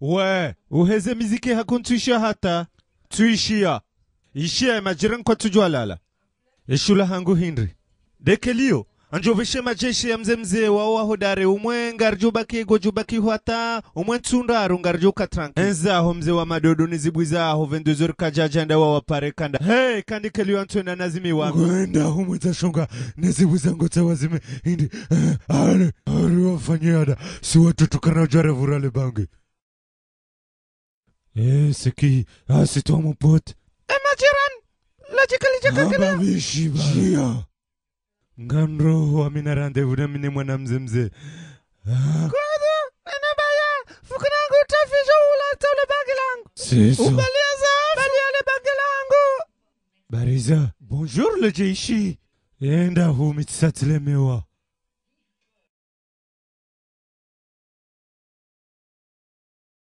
We, uheze miziki hakuntuishia hata. Tuishia. Ishia majiran kwa tujwalala. Eshula hangu Henry. Dekelio, anjoveshe majeshi ya mzee wa hodare umwe ngarjubaki gojubaki huata umwe tsundaru ngarjuka tranki. Enza ho mzee wa madodo nizibwiza ho 22h kajajanda wa waparekanda. Hey, kandi kelio antwena nazimi wangu. Gwenda umwe tashonga nizibwiza ngota wazime hindi. Ale wafanyada si watu tukanajare vurale bangi. Seki, asitoa mpote. Majiran, logically jakakela. Bishi baya. Ngandro wa minarande vuna mine mwana mzemze. Kwado, nabaya, fukunangu utafisha ula tole bagilangu. Sesa. Ubaliaza, baliale bagilangu. Bariza, bonjour le jeishi. Enda hu mitsatile mewa.